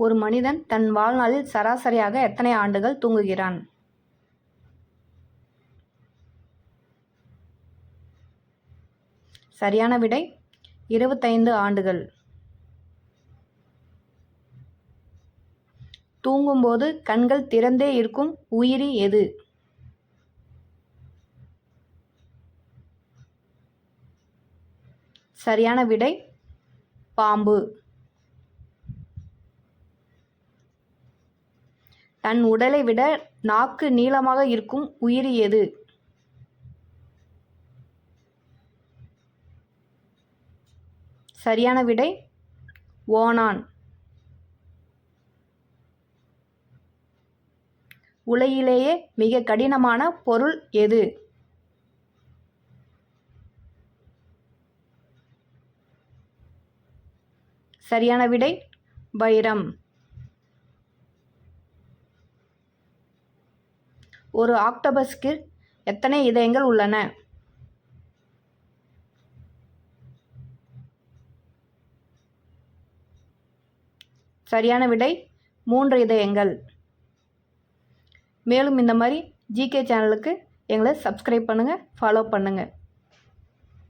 ஒரு மனிதன் தன் வாழ்நாளில் சராசரியாக எத்தனை ஆண்டுகள் தூங்குகிறான்? சரியான விடை 25 ஆண்டுகள். தூங்கும்போது கண்கள் திறந்தே இருக்கும் உயிரி எது? சரியான விடை பாம்பு. தன் உடலை விட நாக்கு நீளமாக இருக்கும் உயிரி எது? சரியான விடை ஓணான். உலகிலேயே மிக கடினமான பொருள் எது? சரியான விடை வைரம். ஒரு ஆக்டோபஸ்க்கு எத்தனை இதயங்கள் உள்ளன? சரியான விடை 3 இதயங்கள். மேலும் இந்த மாதிரி ஜிகே சேனலுக்கு எங்களை சப்ஸ்கிரைப் பண்ணுங்கள், ஃபாலோ பண்ணுங்கள்.